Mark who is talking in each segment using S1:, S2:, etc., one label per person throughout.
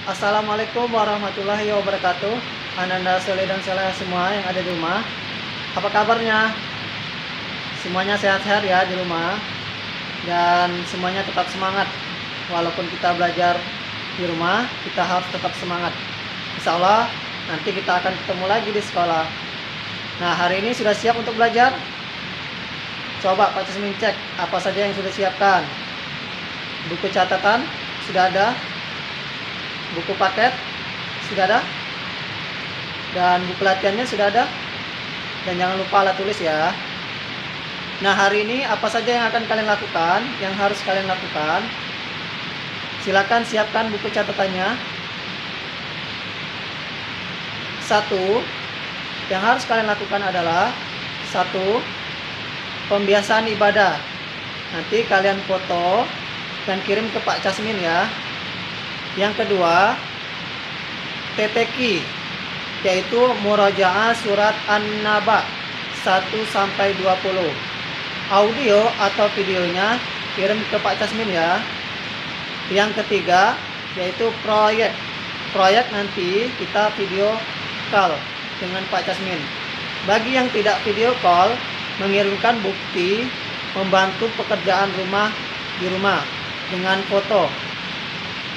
S1: Assalamualaikum warahmatullahi wabarakatuh. Ananda soleh dan soleh semua yang ada di rumah. Apa kabarnya? Semuanya sehat-sehat ya di rumah. Dan semuanya tetap semangat. Walaupun kita belajar di rumah, kita harus tetap semangat. Insya Allah nanti kita akan ketemu lagi di sekolah. Nah, hari ini sudah siap untuk belajar? Coba Pak Cismin cek apa saja yang sudah siapkan. Buku catatan sudah ada. Buku paket sudah ada, dan buku latihannya sudah ada, dan jangan lupa alat tulis ya. Nah, hari ini apa saja yang akan kalian lakukan, yang harus kalian lakukan? Silakan siapkan buku catatannya. Satu, yang harus kalian lakukan adalah satu, pembiasaan ibadah. Nanti kalian foto dan kirim ke Pak Casmin ya. Yang kedua, TTQ, yaitu Murajaah Surat An-Naba 1-20. Audio atau videonya kirim ke Pak Casmin ya. Yang ketiga, yaitu proyek. Proyek nanti kita video call dengan Pak Casmin. Bagi yang tidak video call, mengirimkan bukti membantu pekerjaan rumah di rumah dengan foto.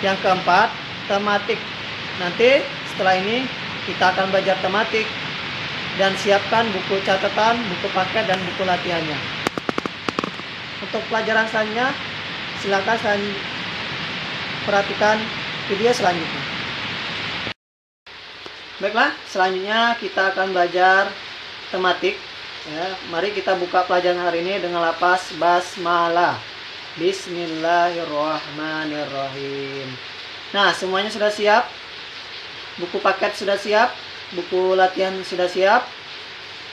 S1: Yang keempat, tematik. Nanti setelah ini kita akan belajar tematik. Dan siapkan buku catatan, buku paket, dan buku latihannya. Untuk pelajaran selanjutnya, silakan perhatikan video selanjutnya. Baiklah, selanjutnya kita akan belajar tematik ya. Mari kita buka pelajaran hari ini dengan lafaz basmalah. Bismillahirrahmanirrahim. Nah, semuanya sudah siap? Buku paket sudah siap? Buku latihan sudah siap?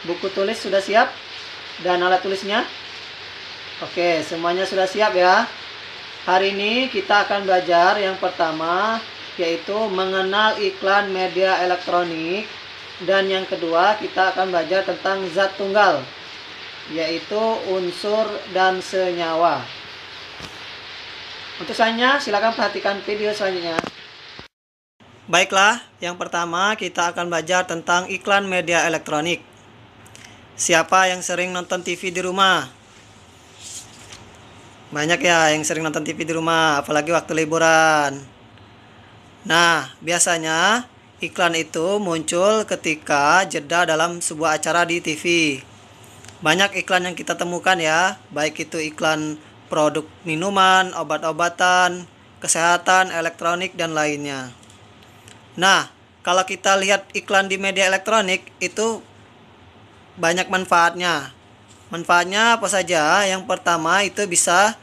S1: Buku tulis sudah siap? Dan alat tulisnya? Oke, semuanya sudah siap ya. Hari ini kita akan belajar yang pertama, yaitu mengenal iklan media elektronik. Dan yang kedua, kita akan belajar tentang zat tunggal, yaitu unsur dan senyawa. Untuk selanjutnya, silakan perhatikan video selanjutnya. Baiklah, yang pertama kita akan belajar tentang iklan media elektronik. Siapa yang sering nonton TV di rumah? Banyak ya yang sering nonton TV di rumah, apalagi waktu liburan. Nah, biasanya iklan itu muncul ketika jeda dalam sebuah acara di TV. Banyak iklan yang kita temukan ya, baik itu iklan produk minuman, obat-obatan, kesehatan, elektronik, dan lainnya. Nah, kalau kita lihat iklan di media elektronik, itu banyak manfaatnya. Manfaatnya apa saja? Yang pertama, itu bisa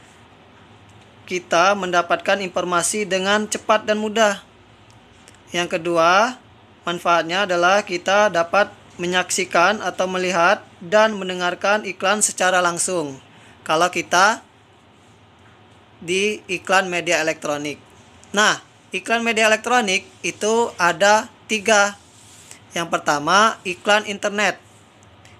S1: kita mendapatkan informasi dengan cepat dan mudah. Yang kedua, manfaatnya adalah kita dapat menyaksikan atau melihat dan mendengarkan iklan secara langsung kalau kita di iklan media elektronik. Nah, iklan media elektronik itu ada 3. Yang pertama, iklan internet.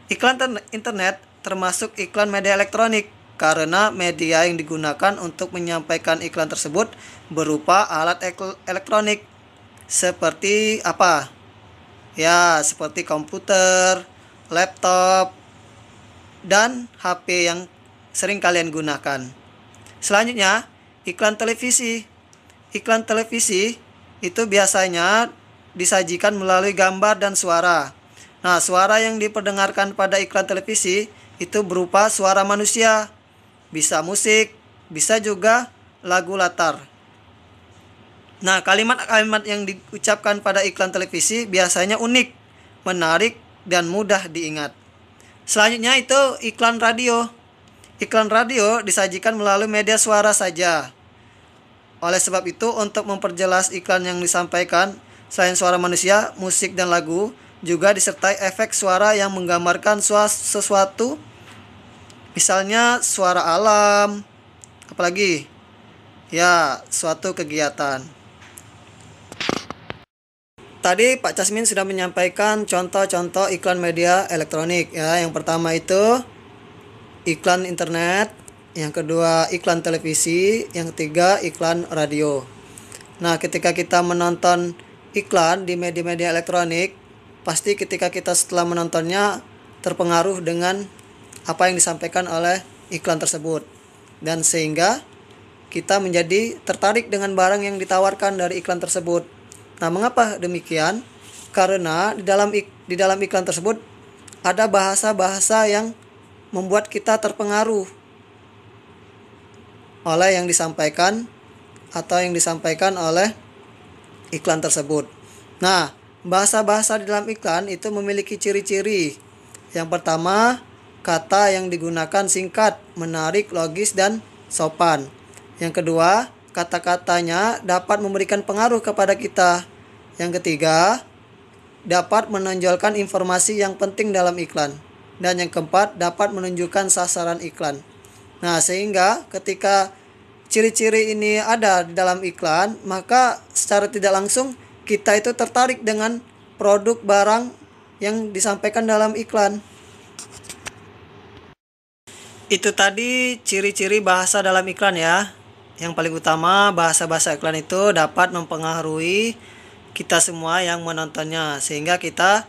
S1: Iklan internet termasuk iklan media elektronik karena media yang digunakan untuk menyampaikan iklan tersebut berupa alat elektronik. Seperti apa? Ya, seperti komputer, laptop, dan HP yang sering kalian gunakan. Selanjutnya, iklan televisi. Iklan televisi itu biasanya disajikan melalui gambar dan suara. Nah, suara yang diperdengarkan pada iklan televisi itu berupa suara manusia. Bisa musik, bisa juga lagu latar. Nah, kalimat-kalimat yang diucapkan pada iklan televisi biasanya unik, menarik, dan mudah diingat. Selanjutnya itu iklan radio. Iklan radio disajikan melalui media suara saja. Oleh sebab itu, untuk memperjelas iklan yang disampaikan, selain suara manusia, musik, dan lagu, juga disertai efek suara yang menggambarkan sesuatu. Misalnya suara alam, apalagi ya, suatu kegiatan. Tadi Pak Casmin sudah menyampaikan contoh-contoh iklan media elektronik ya. Yang pertama itu iklan internet, yang kedua iklan televisi, yang ketiga iklan radio. Nah, ketika kita menonton iklan di media-media elektronik, pasti ketika kita setelah menontonnya terpengaruh dengan apa yang disampaikan oleh iklan tersebut. Dan sehingga kita menjadi tertarik dengan barang yang ditawarkan dari iklan tersebut. Nah, mengapa demikian? Karena di dalam iklan tersebut ada bahasa-bahasa yang membuat kita terpengaruh oleh yang disampaikan atau yang disampaikan oleh iklan tersebut. Nah, bahasa-bahasa di dalam iklan itu memiliki ciri-ciri. Yang pertama, kata yang digunakan singkat, menarik, logis, dan sopan. Yang kedua, kata-katanya dapat memberikan pengaruh kepada kita. Yang ketiga, dapat menonjolkan informasi yang penting dalam iklan. Dan yang keempat, dapat menunjukkan sasaran iklan. Nah, sehingga ketika ciri-ciri ini ada di dalam iklan, maka secara tidak langsung kita itu tertarik dengan produk barang yang disampaikan dalam iklan. Itu tadi ciri-ciri bahasa dalam iklan ya. Yang paling utama, bahasa-bahasa iklan itu dapat mempengaruhi kita semua yang menontonnya, sehingga kita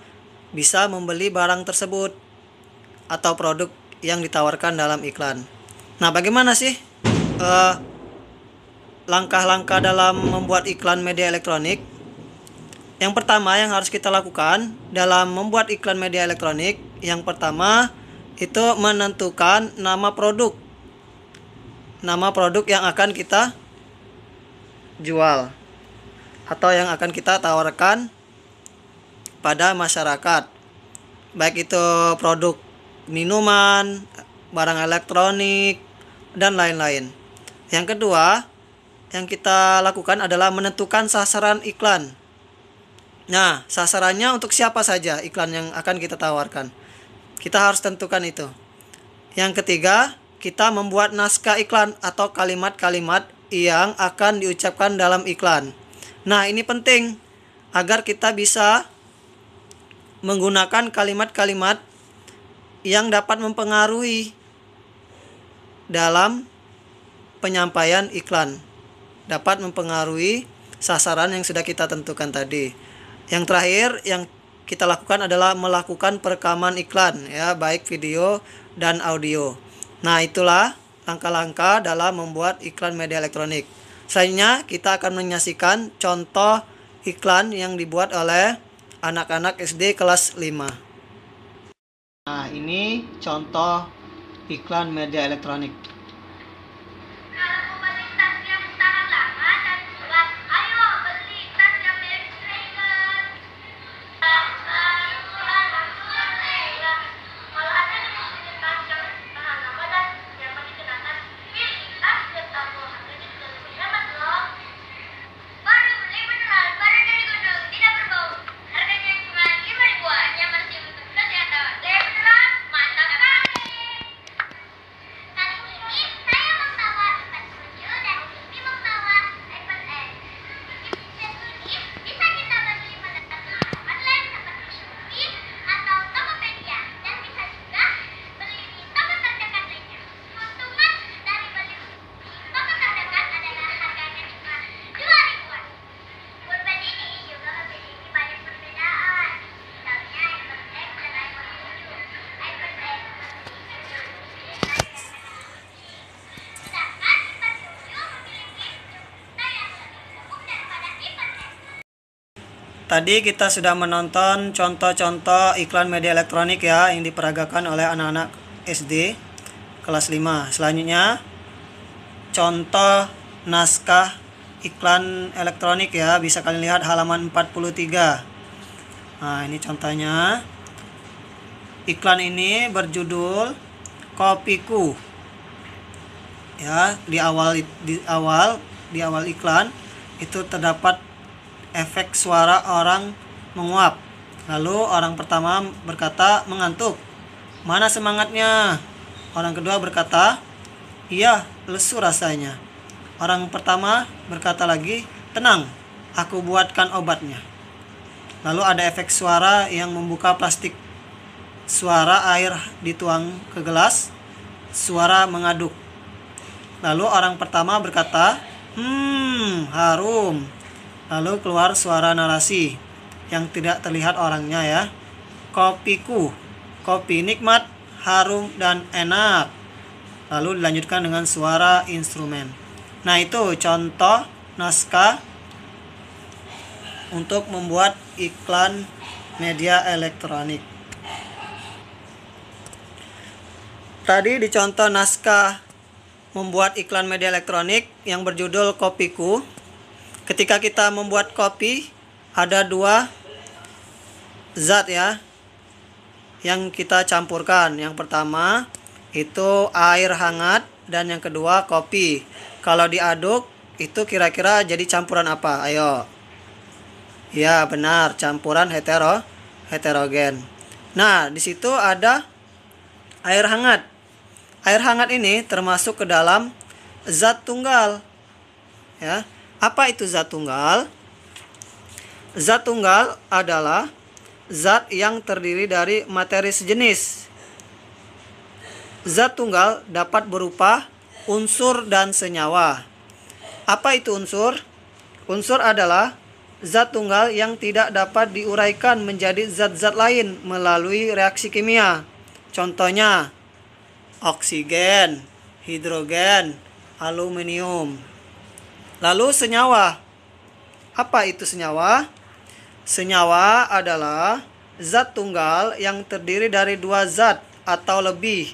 S1: bisa membeli barang tersebut atau produk yang ditawarkan dalam iklan. Nah, bagaimana sih langkah-langkah dalam membuat iklan media elektronik? Yang pertama yang harus kita lakukan dalam membuat iklan media elektronik, yang pertama itu menentukan nama produk. Nama produk yang akan kita jual atau yang akan kita tawarkan pada masyarakat. Baik itu produk minuman, barang elektronik, dan lain-lain. Yang kedua, yang kita lakukan adalah menentukan sasaran iklan. Nah, sasarannya untuk siapa saja iklan yang akan kita tawarkan. Kita harus tentukan itu. Yang ketiga, kita membuat naskah iklan atau kalimat-kalimat yang akan diucapkan dalam iklan. Nah, ini penting agar kita bisa menggunakan kalimat-kalimat yang dapat mempengaruhi dalam penyampaian iklan, dapat mempengaruhi sasaran yang sudah kita tentukan tadi. Yang terakhir yang kita lakukan adalah melakukan perekaman iklan ya, baik video dan audio. Nah, itulah langkah-langkah dalam membuat iklan media elektronik. Selanjutnya kita akan menyaksikan contoh iklan yang dibuat oleh anak-anak SD kelas 5. Nah, ini contoh iklan media elektronik. Tadi kita sudah menonton contoh-contoh iklan media elektronik ya yang diperagakan oleh anak-anak SD kelas 5. Selanjutnya contoh naskah iklan elektronik ya, bisa kalian lihat halaman 43. Nah, ini contohnya. Iklan ini berjudul Kopiku. Ya, di awal iklan itu terdapat efek suara orang menguap. Lalu orang pertama berkata mengantuk. Mana semangatnya? Orang kedua berkata, iya, lesu rasanya. Orang pertama berkata lagi, tenang, aku buatkan obatnya. Lalu ada efek suara yang membuka plastik. Suara air dituang ke gelas, suara mengaduk. Lalu orang pertama berkata, harum. Lalu keluar suara narasi yang tidak terlihat orangnya ya. Kopiku, kopi nikmat, harum dan enak. Lalu dilanjutkan dengan suara instrumen. Nah, itu contoh naskah untuk membuat iklan media elektronik. Tadi di contoh naskah membuat iklan media elektronik yang berjudul Kopiku. Ketika kita membuat kopi, ada dua zat ya yang kita campurkan. Yang pertama itu air hangat dan yang kedua kopi. Kalau diaduk itu kira-kira jadi campuran apa? Ayo. Ya, benar, campuran heterogen. Nah, di situ ada air hangat. Air hangat ini termasuk ke dalam zat tunggal. Ya. Apa itu zat tunggal? Zat tunggal adalah zat yang terdiri dari materi sejenis. Zat tunggal dapat berupa unsur dan senyawa. Apa itu unsur? Unsur adalah zat tunggal yang tidak dapat diuraikan menjadi zat-zat lain melalui reaksi kimia. Contohnya oksigen, hidrogen, aluminium. Lalu senyawa. Apa itu senyawa? Senyawa adalah zat tunggal yang terdiri dari dua zat atau lebih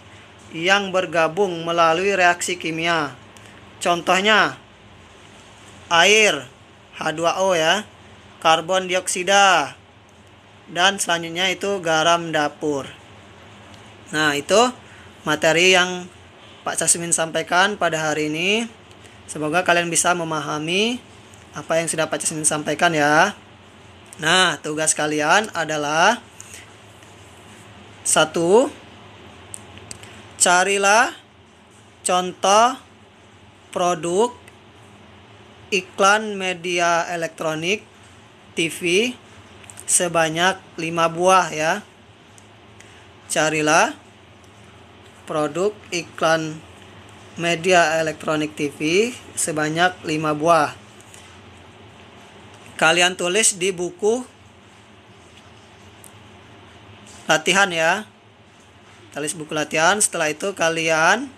S1: yang bergabung melalui reaksi kimia. Contohnya air, H2O ya, karbon dioksida, dan selanjutnya itu garam dapur. Nah, itu materi yang Pak Casmin sampaikan pada hari ini. Semoga kalian bisa memahami apa yang sudah Pak Casmin sampaikan ya. Nah, tugas kalian adalah 1. Carilah contoh produk iklan media elektronik TV sebanyak 5 buah ya. Carilah produk iklan media elektronik TV sebanyak 5 buah. Kalian tulis di buku latihan ya. Tulis buku latihan, setelah itu kalian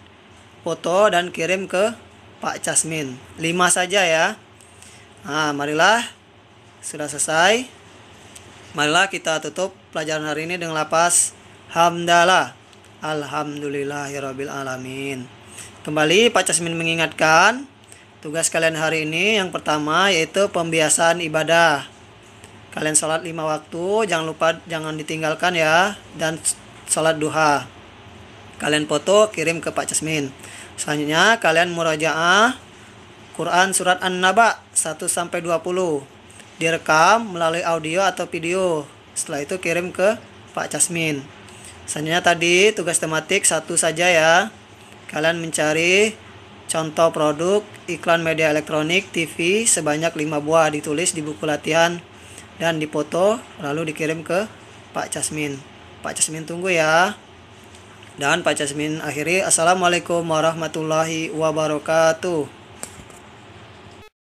S1: foto dan kirim ke Pak Casmin. 5 saja ya. Nah, marilah, sudah selesai. Marilah kita tutup pelajaran hari ini dengan lafaz hamdalah. Alhamdulillahirabbil alamin. Kembali Pak Casmin mengingatkan tugas kalian hari ini yang pertama yaitu pembiasaan ibadah. Kalian sholat 5 waktu, jangan lupa jangan ditinggalkan ya, dan sholat duha. Kalian foto kirim ke Pak Casmin. Selanjutnya kalian murajaah Quran surat An-Naba 1-20. Direkam melalui audio atau video. Setelah itu kirim ke Pak Casmin. Selanjutnya tadi tugas tematik 1 saja ya. Kalian mencari contoh produk iklan media elektronik TV sebanyak 5 buah, ditulis di buku latihan dan dipoto lalu dikirim ke Pak Casmin. Pak Casmin tunggu ya. Dan Pak Casmin akhiri, assalamualaikum warahmatullahi wabarakatuh.